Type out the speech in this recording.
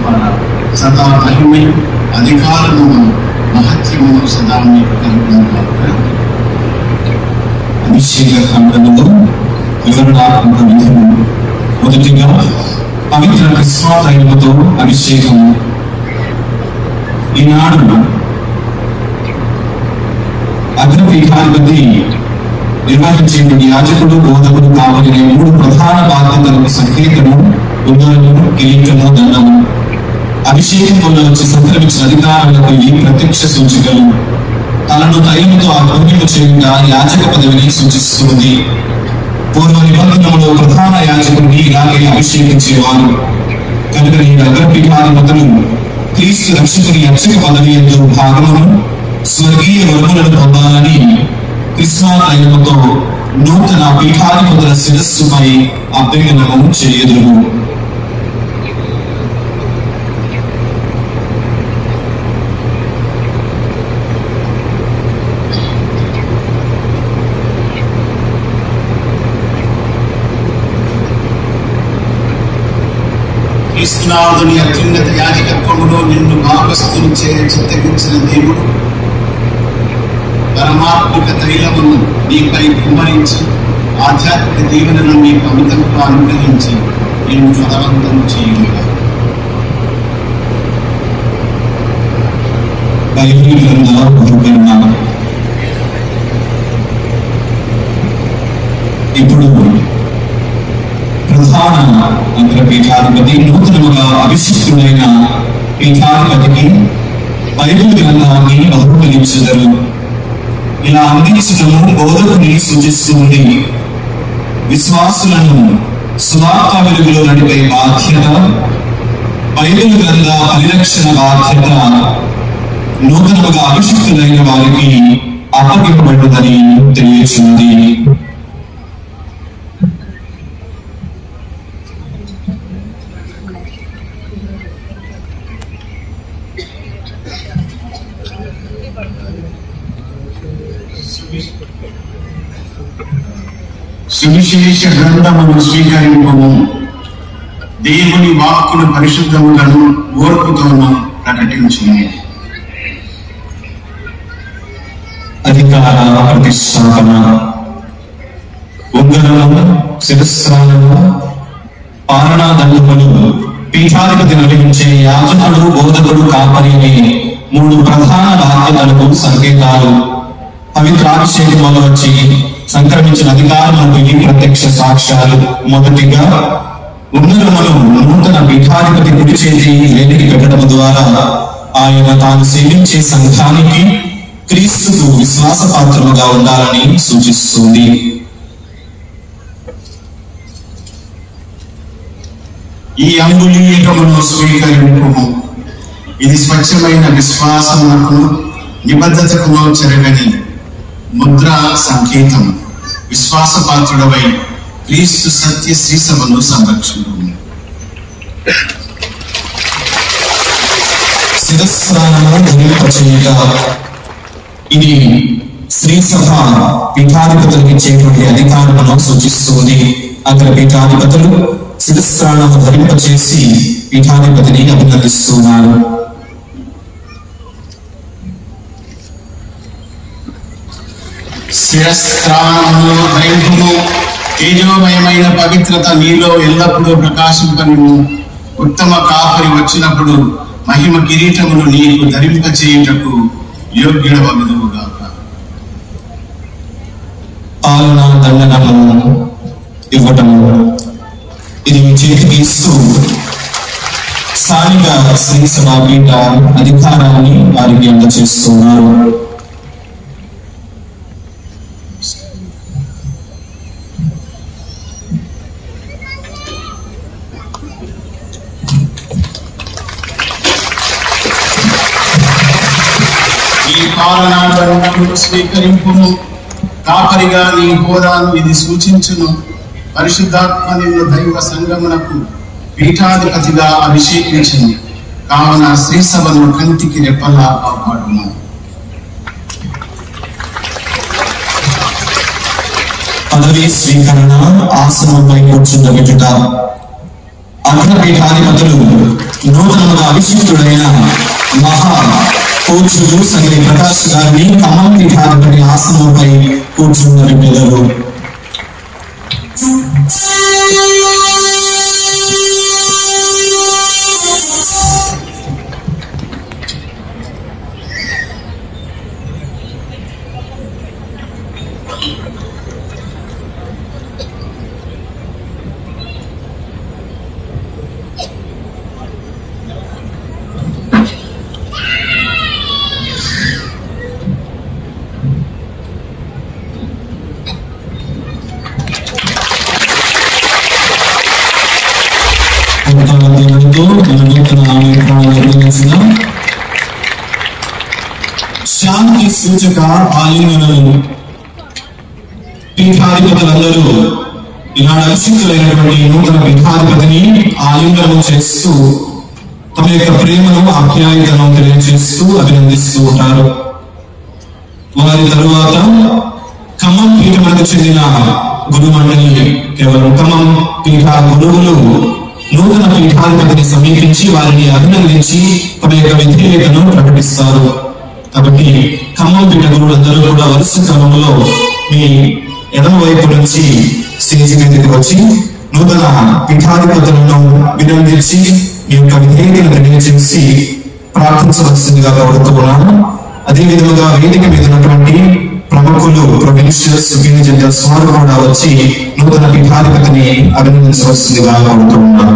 ద్వారా సదా మహిమయు అధికారము మహత్యము సదా మీకు కలుగునుగాక. అభిషేక ఖండములో వివరణాత్మక విధులు. మొదటిగా పవిత్ర క్రిస్మా తైలముతో అభిషేకము. ఈనాడు అగ్రపీఠాధిపతి నిర్వహించేటువంటి యాజకుడు, బోధకుడు కావాలనే 3 ప్రధాన బాధ్యతలకు సంకేతము ఉంగరము, కిరీటము, దండము. అభిషేకంలో వచ్చి సంక్రమించిన అధికారులకు ఈ ప్రత్యక్ష సూచికలు. తనను తైలముతో అగ్నింపు చేయుట యాజక పదవిని సూచిస్తుంది. పూర్వ నిబంధనలో ప్రధాన యాజకుడిని ఇలాగే అభిషేకించేవారు. కనుక ఈ అగ్రపీఠాధిపతులు క్రీస్తు రక్షకుని అర్చక పదవి ఎందు భాగమును, స్వర్గీయ వరములను పొందాలని క్రిస్మా తైలముతో నూతన పీఠాధిపతుల శిరస్సుపై అభ్యర్థనము చేయదురు. క్రీస్తునాథుని అత్యున్నత యాజకత్వములో నిన్ను భాగస్థులు చిత్తగించిన దేవుడు పరమాత్మిక తైలమును నీపై కుమ్మరించి ఆధ్యాత్మిక దీవెనను నీకు అమితంగా అనుగ్రహించి నిన్ను ఫలవంతము చేయుగా. ఇప్పుడు ప్రధాన అగ్రపీఠాధిపతి నూతనముగా అభిషిక్తుడైన పీఠాధిపతికి బైబిల్ గ్రంథాన్ని బహుకరించెదరు. ఇలా అందించడము బోధకుని సూచిస్తుంది. విశ్వాసులను సువార్త వెలుగులో నడిపే బాధ్యత, బైబిల్ గ్రంథ పరిరక్షణ బాధ్యత నూతనముగా అభిషిక్తులైన వారికి అప్పగింపబడుతుందని తెలియచున్నది. సువిశేష గ్రంథమును స్వీకరింపము. దేవుని వాక్కును పరిశుద్ధములను ఓర్పుతోనూ ప్రకటించును. అధికార ప్రతిష్టాపన. ఉంగరము, శిరస్త్రాణము, పాలనా దండములు పీఠాధిపతి నిర్వహించే యాజకుడు, బోధకుడు, కాపరి అనే 3 ప్రధాన బాధ్యతలకు సంకేతాలు. పవిత్రాభిషేకంలో వచ్చి సంక్రమించిన అధికారులకు ఈ ప్రత్యక్ష సాక్ష్యాలు. మొదటిగా ఉంగరమును నూతన పీఠాధిపతి కుడి చేతి వేదికి పెట్టడం ద్వారా ఆయన తాను సేవించే సంఘానికి క్రీస్తుకు విశ్వాసపాత్రముగా ఉండాలని సూచిస్తుంది. ఈ అంగుళీయకమును స్వీకరింపుము. ఇది స్వచ్ఛమైన విశ్వాసమునకు నిబద్ధతకును చెరగని ముద్రా సంకేతం. విశ్వాసపాత్రుడవై క్రీస్తు సత్య శ్రీసభను సంరక్షణ. శిరస్త్రాణము ధరింపచేయుట. ఇది శ్రీసభ పీఠాధిపతులకు ఇచ్చేటువంటి అధికారమును సూచిస్తుంది. అగ్రపీఠాధిపతులు శిరస్త్రాణము ధరింపచేసి పీఠాధిపతిని అభినందిస్తున్నారు. శిరస్త్రాణమును ధరింపుము. తేజోమయమైన పవిత్రత నీలో ఎల్లప్పుడూ ప్రకాశింపనిము. ఉత్తమ కాపరి వచ్చినప్పుడు మహిమ కిరీటమును నీకు ధరింపచేయుటకు యోగ్యుడవగుదువుగాక. పాలనా దండనము ఇవ్వటము. ఇది చేతికి ఇస్తూ స్థానిక శ్రీ సభాపీఠ అధికారాన్ని వారికి అందజేస్తున్నారు. ఈ పాలనాలను స్వీకరింపుము. కాపరిగా నీ హోదాను ఇది సూచించును. పరిశుద్ధాత్మ నిన్ను దైవ సంగమునకు పీఠాధిపతిగా అభిషేకించింది. కావున శ్రీసభను కంటికి రెప్పలా కాపాడును. పదవీ స్వీకరణ. ఆసనంపై కూర్చుండబెట్టుట. అగ్రపీఠాధిపతులు నూతన నూతనముగా అభిషిక్తుడైన మహా కోచుడు సంగీ ప్రకాష్ గారిని ఖమ్మం పీఠాధిపతి ఆసనంపై కూర్చున్నబెట్టెదరు. శాంతి సూచక ఆలింగనము. పీఠాధిపతులందరూ ఈనాడు అభిషిక్తులైనటువంటి నూతన పీఠాధిపతిని ఆలింగనం చేస్తూ తమ యొక్క ప్రేమను ఆప్యాయతను తెలియజేస్తూ అభినందిస్తూ ఉంటారు. వారి తరువాత ఖమ్మం పీఠములకు చెందిన గురు మండలి, కేవలం ఖమ్మం పీఠ గురువులు నూతన పీఠాధిపతిని సమీపించి వారిని అభినందించి తమ యొక్క విధేయతను ప్రకటిస్తారు. కాబట్టి ఖమ్మం పీఠ గురువులందరూ కూడా వరుస క్రమంలో మీ ఎడమ వైపు నుంచి స్టేజ్ మీదకి వచ్చి నూతన పీఠాధిపతులను వినందించి మీ యొక్క విధేయతను తెలియజేసి ప్రార్థించవలసిందిగా కోరుతున్నాను. అదే విధంగా వేదిక మీద ఉన్నటువంటి ప్రముఖులు, ప్రొవిన్షియల్ సుప్రీం జనరల్స్ వారు కూడా వచ్చి నూతన పీఠాధిపతిని అభినందించవలసిందిగా కోరుతున్నాను.